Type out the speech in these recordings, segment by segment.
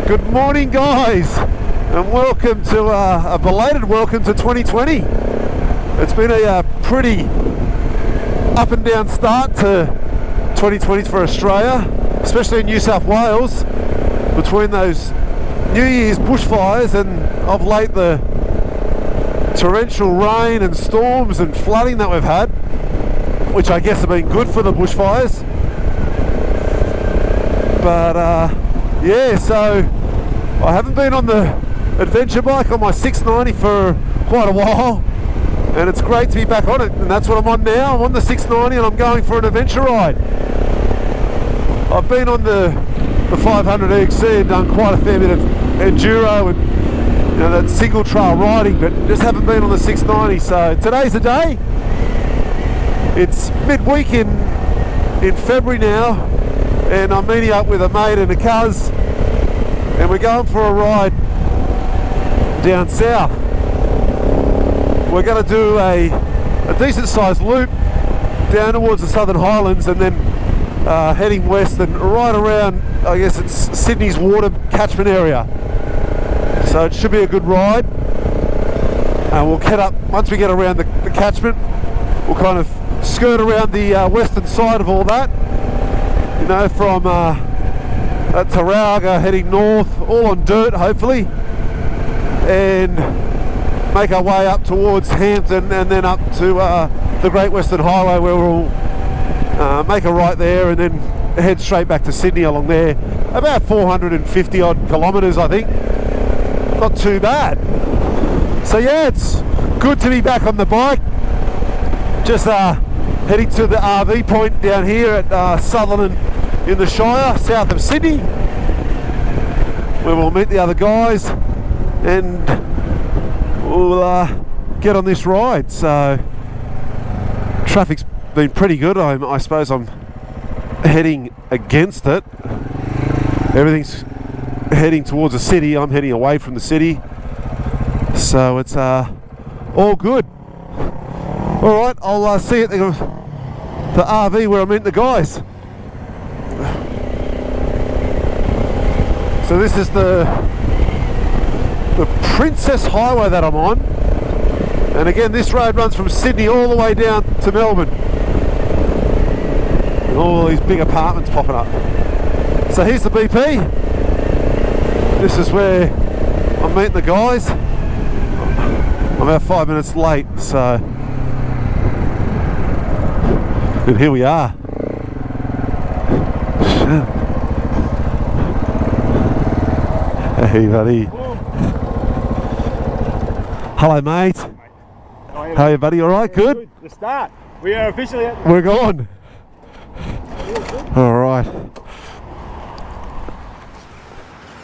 Good morning, guys, and welcome to a belated welcome to 2020. It's been a pretty up and down start to 2020 for Australia, especially in New South Wales, between those New Year's bushfires and of late the torrential rain and storms and flooding that we've had, which I guess have been good for the bushfires. But yeah, so I haven't been on the adventure bike on my 690 for quite a while, and it's great to be back on it, and that's what I'm on now. I'm on the 690 and I'm going for an adventure ride. I've been on the 500 XC and done quite a fair bit of Enduro and that single trail riding, but just haven't been on the 690. So today's the day. It's midweek in February now, and I'm meeting up with a mate and a cuz, and we're going for a ride down south. We're going to do a decent sized loop down towards the Southern Highlands, and then heading west and right around, I guess it's Sydney's water catchment area. So it should be a good ride. We'll head up, once we get around the catchment, we'll kind of skirt around the western side of all that, from Tarraga heading north, all on dirt hopefully, and make our way up towards Hampton and then up to the Great Western Highway, where we'll make a right there and then head straight back to Sydney along there. About 450 odd kilometres, I think. Not too bad. So yeah, it's good to be back on the bike. Just heading to the RV point down here at Sutherland in the Shire, south of Sydney, where we'll meet the other guys and we'll get on this ride. So traffic's been pretty good. I suppose I'm heading against it. Everything's heading towards the city. I'm heading away from the city. So it's all good. Alright, I'll see you at the RV where I meet the guys. So this is the Princess Highway that I'm on, and again this road runs from Sydney all the way down to Melbourne, and all these big apartments popping up. So here's the BP. This is where I'm meeting the guys. I'm about 5 minutes late, so, and here we are. Hey buddy. Hello mate. How are you buddy? Alright? Good? The start. We are officially at We're gone. Alright.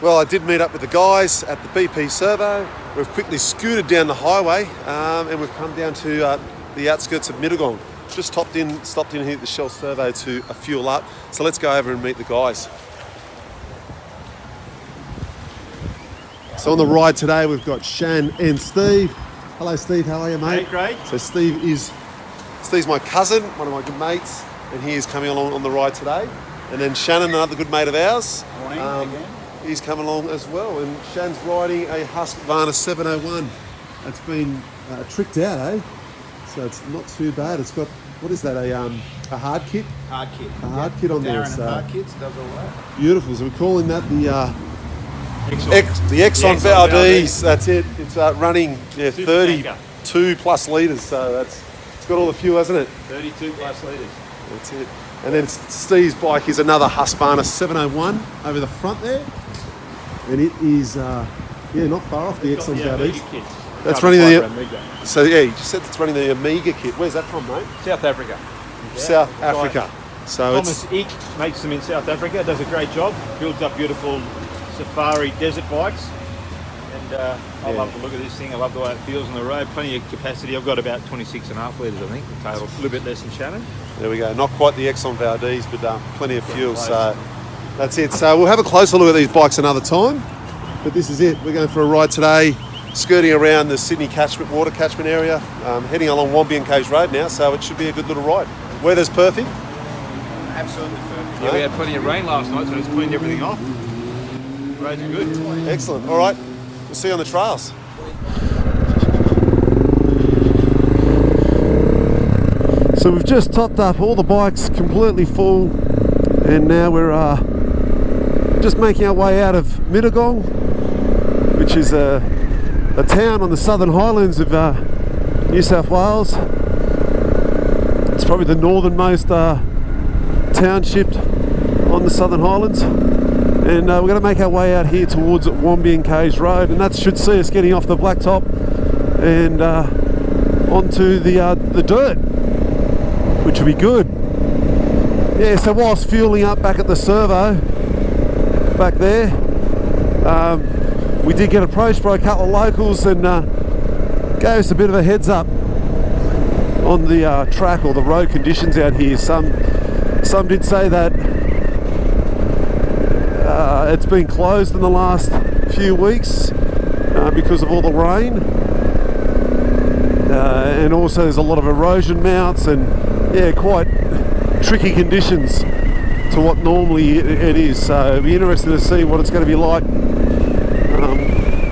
Well, I did meet up with the guys at the BP Servo. We've quickly scooted down the highway and we've come down to the outskirts of Mittagong. Just stopped in here at the Shell Servo to fuel up. So let's go over and meet the guys. So on the ride today, we've got Shan and Steve. Hello, Steve. How are you, mate? Hey, great. So Steve's my cousin, one of my good mates, and he is coming along on the ride today. And then Shannon, another good mate of ours. Morning again. He's coming along as well. And Shan's riding a Husqvarna 701. It's been tricked out, eh? So it's not too bad. It's got, what is that? A HardKit? HardKit. A HardKit on there. So HardKits does all that. Beautiful. So we're calling that the Exxon Exxon Valdez. That's it. It's running 32 plus litres. So it's got all the fuel, hasn't it? 32 plus litres. That's it. And then Steve's bike is another Husqvarna 701 over the front there. And it is, not far off the Exxon Valdez. That's running the Omega. So yeah, you just said it's running the Omega kit. Where's that from, mate? South Africa. South Africa. So Thomas Eek makes them in South Africa. Does a great job. Builds up beautiful safari desert bikes. And I love the look of this thing. I love the way it feels on the road. Plenty of capacity. I've got about 26.5 litres, I think, the total. A little bit less than Shannon. There we go. Not quite the Exxon Valdez, but plenty of fuel. So that's it. So we'll have a closer look at these bikes another time. But this is it. We're going for a ride today, skirting around the Sydney water catchment area, heading along Wombeyan Caves Road now. So it should be a good little ride. Weather's perfect. Absolutely perfect. Yeah, we had plenty of rain last night, so it's cleaned everything off. Roads are good. Excellent. All right, we'll see you on the trails. So we've just topped up all the bikes completely full, and now we're just making our way out of Mittagong, which is a town on the southern highlands of New South Wales. It's probably the northernmost township on the southern highlands, and we're going to make our way out here towards Wombeyan Caves Road, and that should see us getting off the blacktop and onto the dirt, which will be good. Yeah, so whilst fueling up back at the servo back there, we did get approached by a couple of locals and gave us a bit of a heads up on the track or the road conditions out here. Some did say that it's been closed in the last few weeks because of all the rain, and also there's a lot of erosion mounts and yeah, quite tricky conditions to what normally it is. So it'll be interesting to see what it's going to be like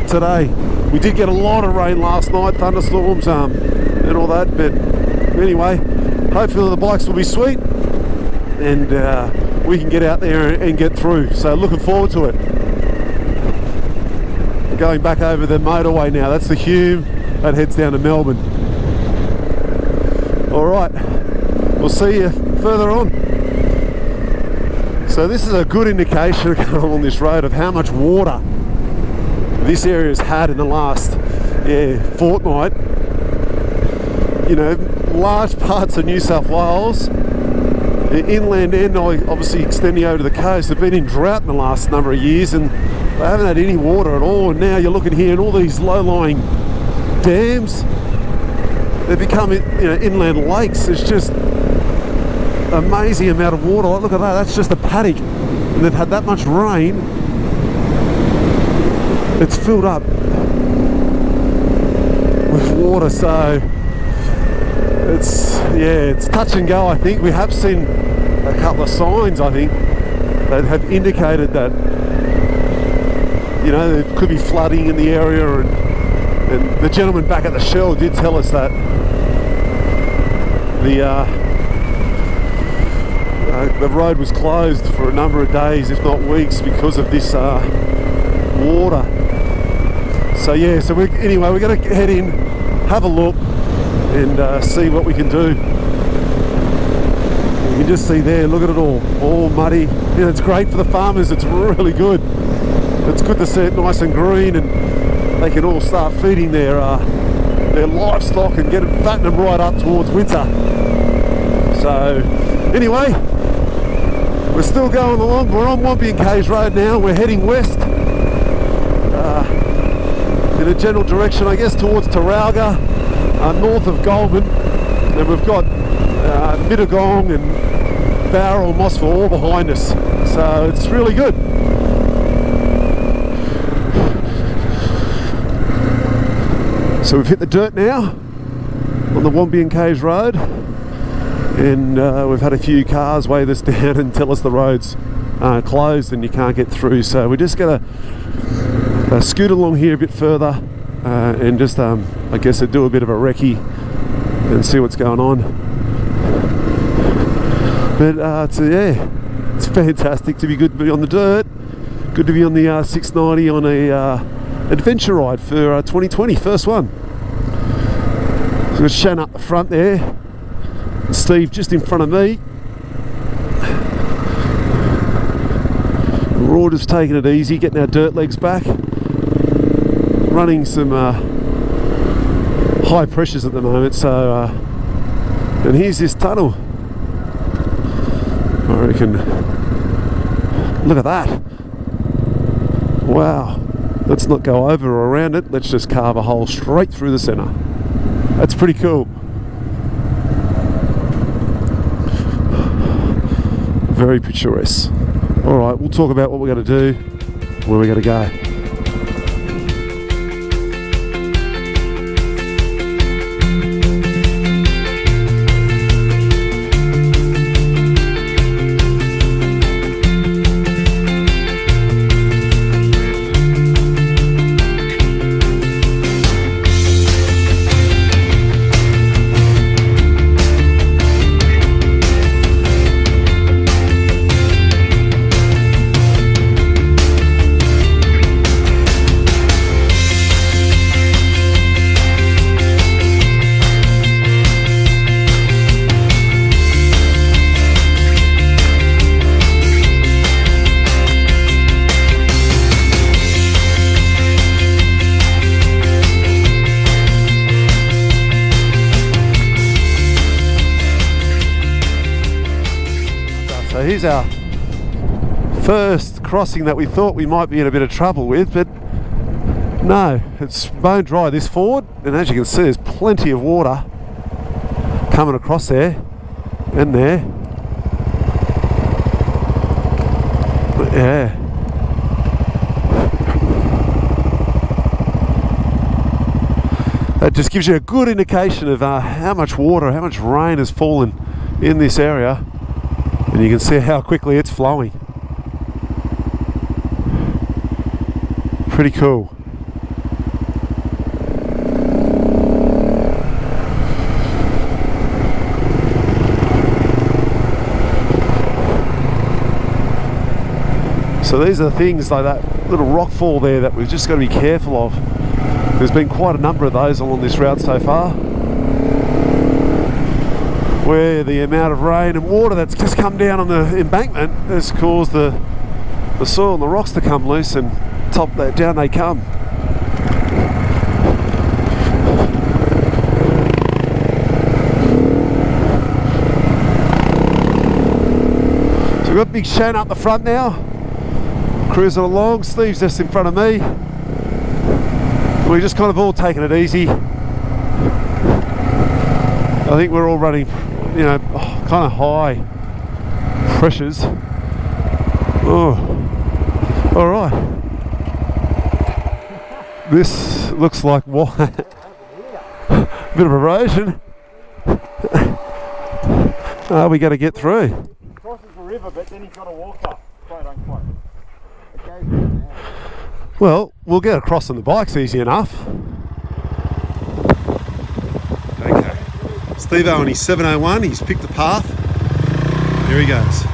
today. We did get a lot of rain last night, thunderstorms and all that, but anyway, hopefully the bikes will be sweet and we can get out there and get through. So looking forward to it. Going back over the motorway now, that's the Hume, that heads down to Melbourne. Alright, we'll see you further on. So this is a good indication going along this road of how much water this area has had in the last fortnight. You know, large parts of New South Wales, the inland end obviously extending over to the coast, have been in drought in the last number of years, and they haven't had any water at all. And now you're looking here and all these low-lying dams, they've become inland lakes. It's just amazing amount of water. Look at that, that's just a paddock, and they've had that much rain. It's filled up with water, so it's touch and go. I think we have seen a couple of signs, I think, that have indicated that there could be flooding in the area, and the gentleman back at the Shell did tell us that the road was closed for a number of days, if not weeks, because of this water. So yeah, so we're going to head in, have a look, and see what we can do. You can just see there, look at it all muddy. It's great for the farmers, it's really good. It's good to see it nice and green, and they can all start feeding their livestock and fatten them right up towards winter. So anyway, we're still going along. We're on Wombeyan Caves Road now. We're heading west in a general direction, I guess, towards Taralga, north of Goulburn, and we've got Mittagong and Bowral, Mossville all behind us. So it's really good. So we've hit the dirt now on the Wombeyan Caves Road, and we've had a few cars wave us down and tell us the road's closed and you can't get through. So we're just going to scoot along here a bit further and just, I guess, do a bit of a recce and see what's going on. But it's fantastic to be good to be on the dirt, good to be on the 690 on a adventure ride for 2020, first one. So we've Shan up the front there, Steve just in front of me. We're all just taking it easy, getting our dirt legs back, running some high pressures at the moment. So and here's this tunnel. I reckon, look at that, wow. Let's not go over or around it, let's just carve a hole straight through the centre. That's pretty cool. Very picturesque. Alright, we'll talk about what we're going to do, where we're going to go. here's our first crossing that we thought we might be in a bit of trouble with, but no, it's bone dry this ford, and as you can see there's plenty of water coming across there and there. But yeah, that just gives you a good indication of how much water, how much rain has fallen in this area, and you can see how quickly it's flowing. Pretty cool. So these are the things like that little rock fall there that we've just got to be careful of. There's been quite a number of those along this route so far, where the amount of rain and water that's just come down on the embankment has caused the soil and the rocks to come loose, and top that down they come. So we've got Big Shan up the front now, cruising along. Steve's just in front of me. We're just kind of all taking it easy. I think we're all running, you know, kind of high pressures. Oh, all right. This looks like what? Bit of erosion. We got to get through. He crosses the river, but then he's got to walk up, quote unquote. Well, we'll get across on the bikes easy enough. Okay. Steve-O on his 701, he's picked the path. Here he goes.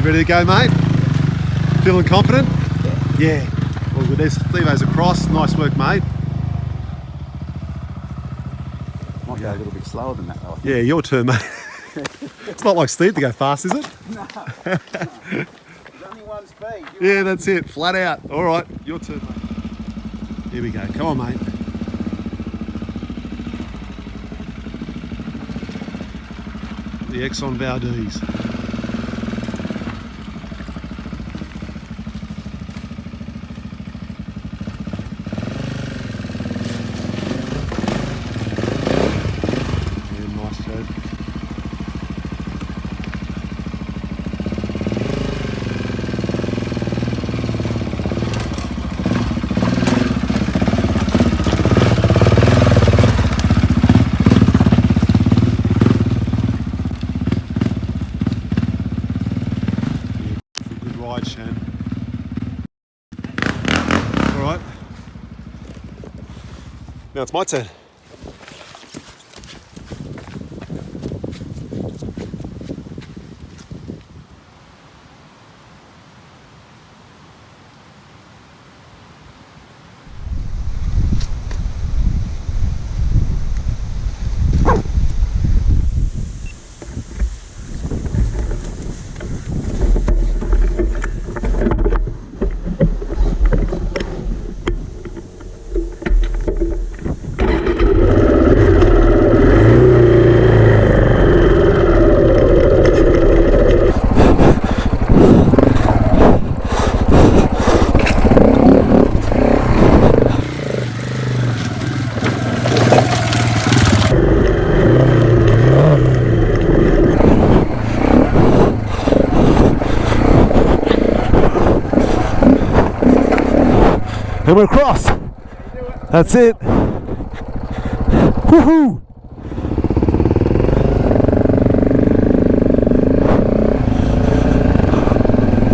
Ready to go, mate? Feeling confident? Yeah. Well, there's Steve-O's across. Nice work, mate. Might go a little bit slower than that, though. Yeah, your turn, mate. It's not like Steve to go fast, is it? No. There's only one speed. Yeah, that's it. Flat out. All right, your turn, mate. Here we go. Come on, mate. The Exxon Valdez. Now it's my turn. And we're across. That's it. Woohoo!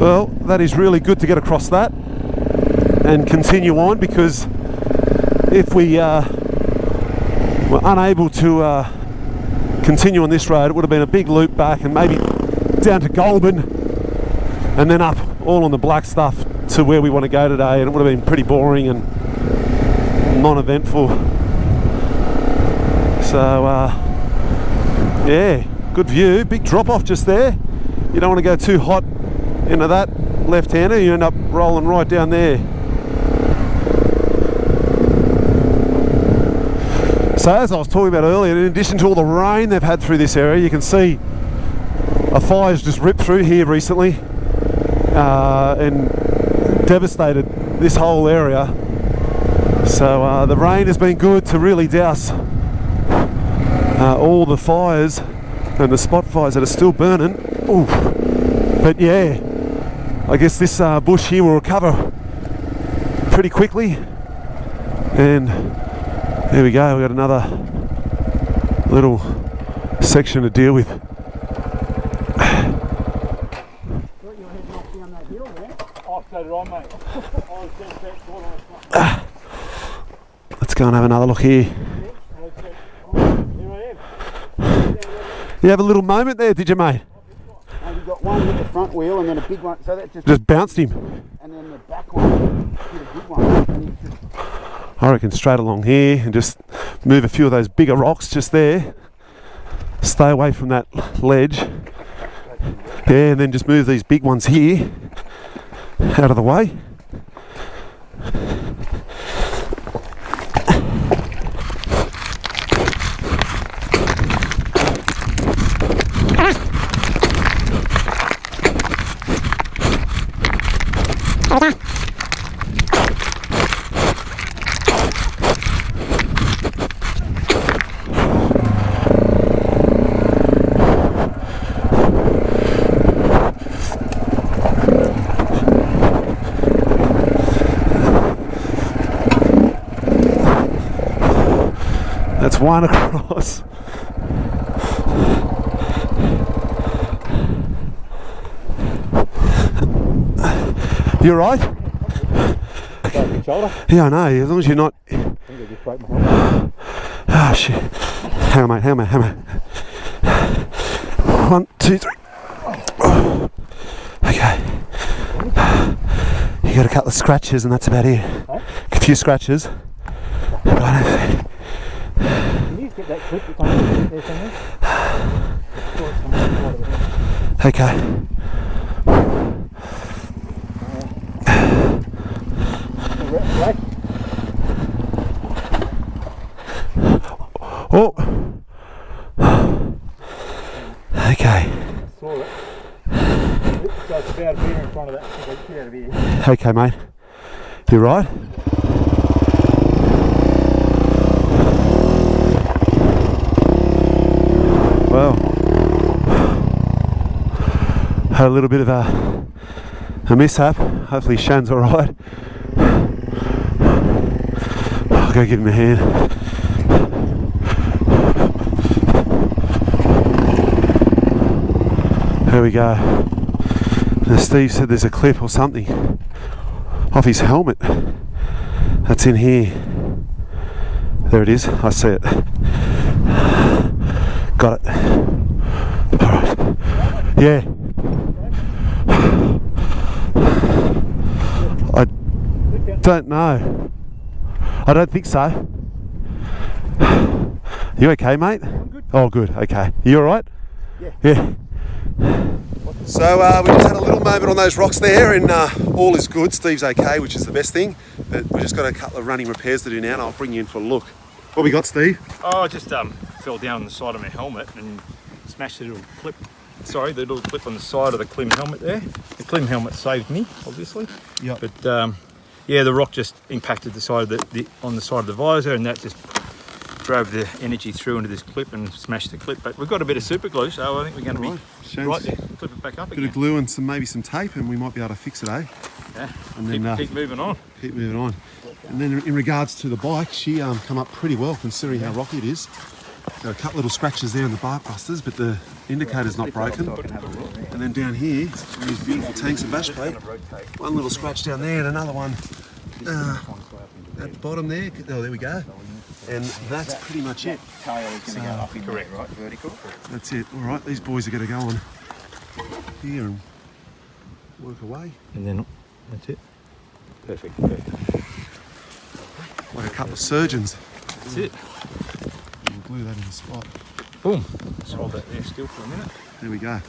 Well, that is really good to get across that and continue on, because if we were unable to continue on this road, it would have been a big loop back and maybe down to Goulburn and then up all on the black stuff to where we want to go today, and it would have been pretty boring and non-eventful. So yeah, good view, big drop off just there. You don't want to go too hot into that left-hander, you end up rolling right down there. So as I was talking about earlier, in addition to all the rain they've had through this area, you can see a fire's just ripped through here recently and devastated this whole area. So the rain has been good to really douse all the fires and the spot fires that are still burning. Ooh. But yeah, I guess this bush here will recover pretty quickly, and there we go, we've got another little section to deal with. Let's go and have another look here. You have a little moment there, did you, mate? We got one with the front wheel and then a big one, so that just bounced him. And then the back one hit a big one. And he just... I reckon straight along here and just move a few of those bigger rocks just there. Stay away from that ledge. Yeah, and then just move these big ones here out of the way. That's one across. You alright? Yeah, I know, as long as you're not... Oh shit. Hang on mate, hang on mate, hang on mate. 1, 2, 3. Okay. You got a couple of scratches and that's about it. A few scratches. Get that clip that's on there somewhere. Okay. Oh. Okay. Saw it. So it's about a metre in front of that. So get out of here. Okay, mate. You right? Well, had a little bit of a mishap. Hopefully Shan's alright. I'll go give him a hand. There we go. Now Steve said there's a clip or something off his helmet that's in here. There it is, I see it. Got it. Alright. Yeah. I don't know. I don't think so. You okay, mate? I'm good. Oh, good. Okay. You alright? Yeah. Yeah. So we just had a little moment on those rocks there, and all is good. Steve's okay, which is the best thing. But we've just got a couple of running repairs to do now, and I'll bring you in for a look. What we got, Steve? Oh, I just fell down on the side of my helmet and smashed the little clip. Sorry, the little clip on the side of the Klim helmet there. The Klim helmet saved me, obviously. Yeah. But yeah, the rock just impacted the side of on the side of the visor, and that just drove the energy through into this clip and smashed the clip. But we've got a bit of super glue, so I think we're going to be right there. Clip it back up again. Bit of glue and maybe some tape, and we might be able to fix it, eh? Yeah. And then keep moving on. Keep moving on. And then in regards to the bike, she come up pretty well considering how rocky it is. Got a couple little scratches there in the bark busters, but the indicator's not broken. And then down here, these beautiful tanks of bash plate. One little scratch down there and another one at the bottom there. Oh, there we go. And that's pretty much it. Tail is going to go up, correct, right? Vertical. That's it. All right, these boys are going to go on here and work away. And then that's it. Perfect. Like a couple of surgeons. That's it. We'll glue that in the spot. Boom. Just hold that there still for a minute. There we go.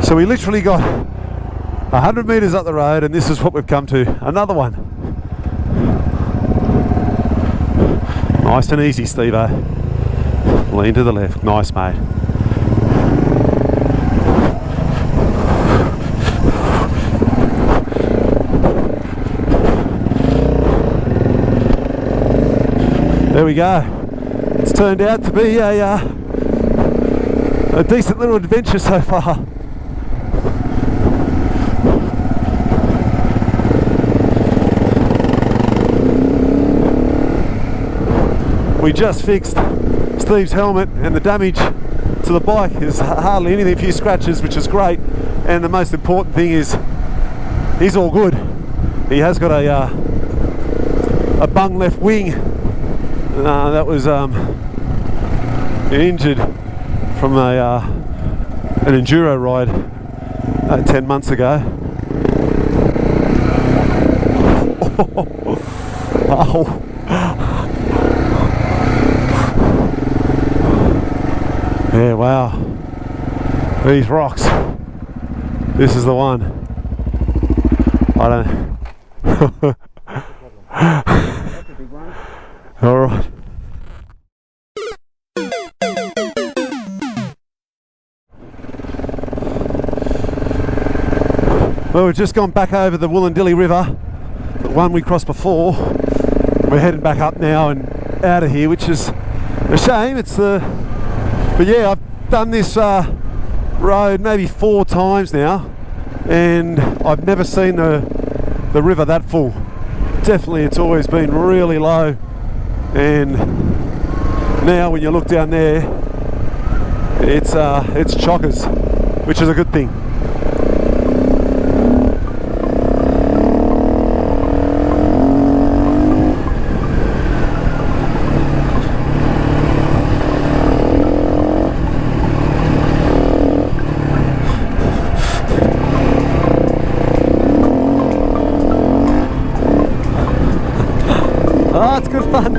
So we literally got 100 metres up the road and this is what we've come to. Another one. Nice and easy, Steve-o. Lean to the left. Nice, mate. There we go. It's turned out to be a decent little adventure so far. We just fixed Steve's helmet and the damage to the bike is hardly anything, a few scratches, which is great, and the most important thing is he's all good. He has got a bung left wing that was injured from an Enduro ride 10 months ago. Oh. Yeah, wow. These rocks. This is the one. I don't. That's a big one. All right. Well, we've just gone back over the Wollondilly River, the one we crossed before. We're heading back up now and out of here, which is a shame. But yeah, I've done this road maybe 4 times now, and I've never seen the river that full. Definitely, it's always been really low, and now when you look down there, it's chockers, which is a good thing. Oh, it's good fun.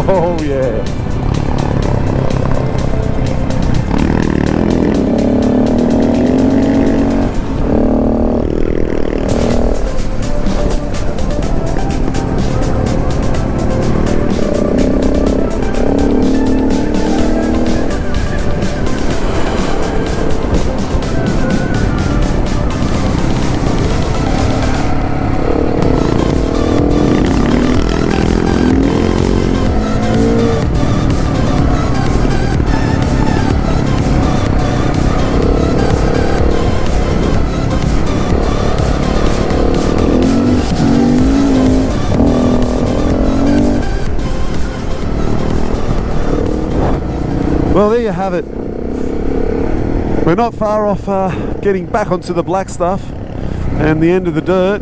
Oh yeah. Well, there you have it. We're not far off getting back onto the black stuff and the end of the dirt.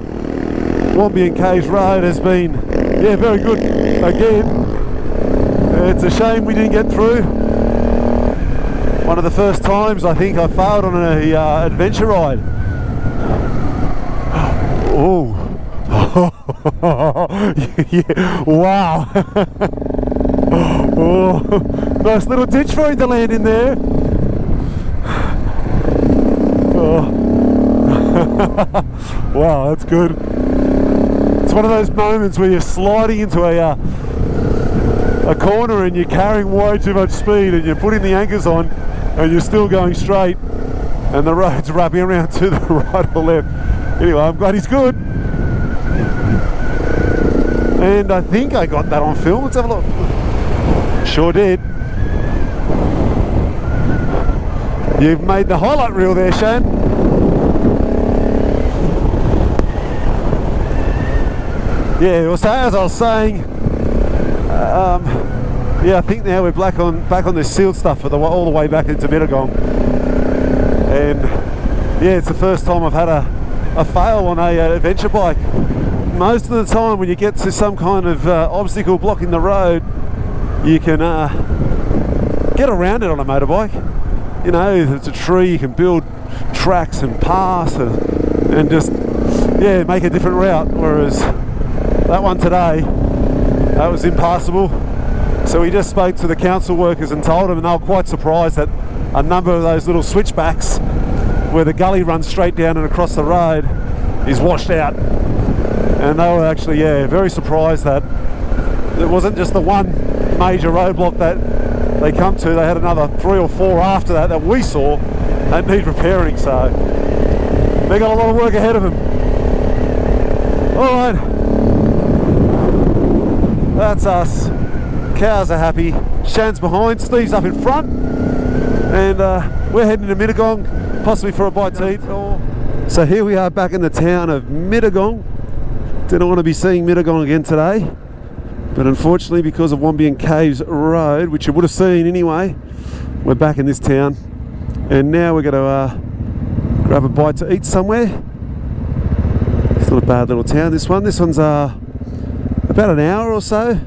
Wombeyan Caves Road has been, yeah, very good again. It's a shame we didn't get through. One of the first times I think I failed on a adventure ride. Oh, yeah. Wow. Oh, nice little ditch for him to land in there. Oh. Wow, that's good. It's one of those moments where you're sliding into a corner and you're carrying way too much speed and you're putting the anchors on and you're still going straight and the road's wrapping around to the right or left. Anyway, I'm glad he's good. And I think I got that on film. Let's have a look. Sure did. You've made the highlight reel there, Shane. Yeah, well, so as I was saying, yeah, I think now we're back on this sealed stuff for all the way back into Mittagong. And yeah, it's the first time I've had a fail on a adventure bike. Most of the time when you get to some kind of obstacle blocking the road, you can get around it on a motorbike. You know, if it's a tree, you can build tracks and pass and just, yeah, make a different route. Whereas that one today, that was impassable. So we just spoke to the council workers and told them, and they were quite surprised that a number of those little switchbacks where the gully runs straight down and across the road is washed out. And they were actually, yeah, very surprised that it wasn't just the one major roadblock that they come to. They had another 3 or 4 after that we saw that need repairing. So they got a lot of work ahead of them. All right, that's us. Cows are happy. Shan's behind, Steve's up in front, and we're heading to Mittagong, possibly for a bite to eat. So here we are back in the town of Mittagong. Didn't want to be seeing Mittagong again today, but unfortunately because of Wombeyan Caves Road, which you would have seen anyway, we're back in this town, and now we're going to grab a bite to eat somewhere. It's not a bad little town, this one. This one's about an hour or so,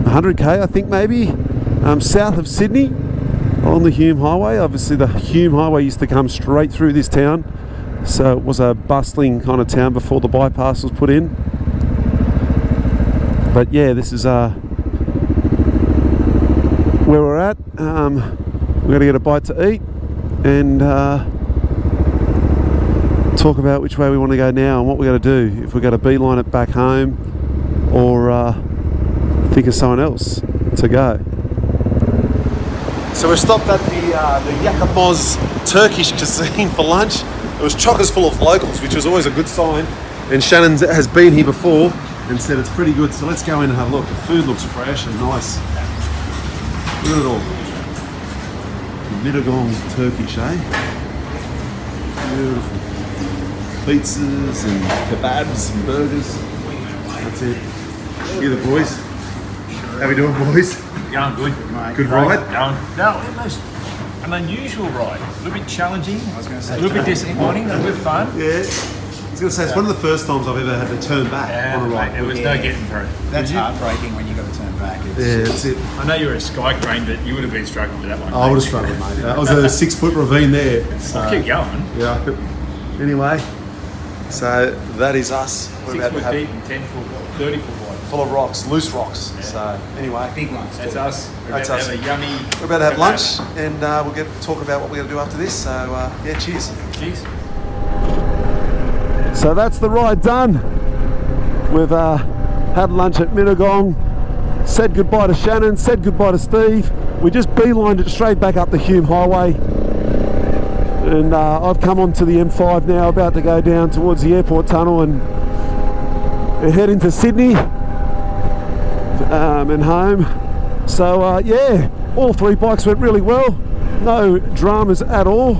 100k I think maybe, south of Sydney on the Hume Highway. Obviously the Hume Highway used to come straight through this town, so it was a bustling kind of town before the bypass was put in. But yeah, this is where we're at. We're going to get a bite to eat and talk about which way we want to go now and what we're going to do, if we're going to beeline it back home or think of someone else to go. So we stopped at the Yakamoz Turkish cuisine for lunch. It was chockers full of locals, which was always a good sign. And Shannon has been here before and said it's pretty good. So let's go in and have a look. The food looks fresh and nice. Look at it all. Mittagong Turkish, eh? Beautiful. Pizzas and kebabs and burgers. That's it. Here the boys. How we doing, boys? Going good. Good ride? No, almost an unusual ride. A little bit challenging, a little bit disappointing, a little bit fun. Yeah. I was going to say, it's one of the first times I've ever had to turn back on a ride. There was no getting through. That's heartbreaking when you got to turn back. Yeah, that's it. I know you're a sky crane, but you would have been struggling with that one. I would have struggled, mate. That was a 6-foot ravine there. So, I'll keep going. Yeah. Anyway, so that is us. 6 foot deep and 10 foot, 30 foot wide. Full of rocks, loose rocks. Yeah. So anyway, Big ones. That's us. We're That's about us. to have a yummy. We're about to have lunch, and we'll get talk about what we're going to do after this. So yeah, cheers. Cheers. So that's the ride done. We've had lunch at Mittagong, said goodbye to Shannon, said goodbye to Steve. We just beelined it straight back up the Hume Highway, and I've come onto the M5 now, about to go down towards the airport tunnel and head into Sydney and home. So yeah, all 3 bikes went really well, no dramas at all.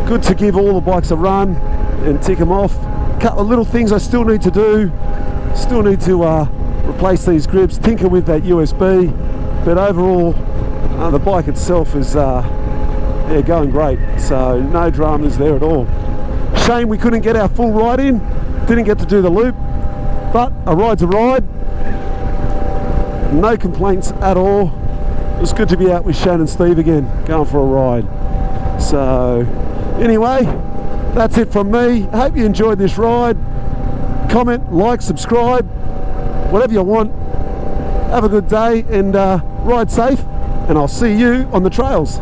Good to give all the bikes a run and tick them off. A couple of little things I still need to do. Still need to replace these grips, tinker with that USB, but overall The bike itself is yeah, going great, so no dramas there at all. Shame we couldn't get our full ride in, didn't get to do the loop, but a ride's a ride. No complaints at all. It was good to be out with Shannon and Steve again, going for a ride. So anyway, that's it from me. Hope you enjoyed this ride. Comment, like, subscribe, whatever you want. Have a good day and ride safe, and I'll see you on the trails.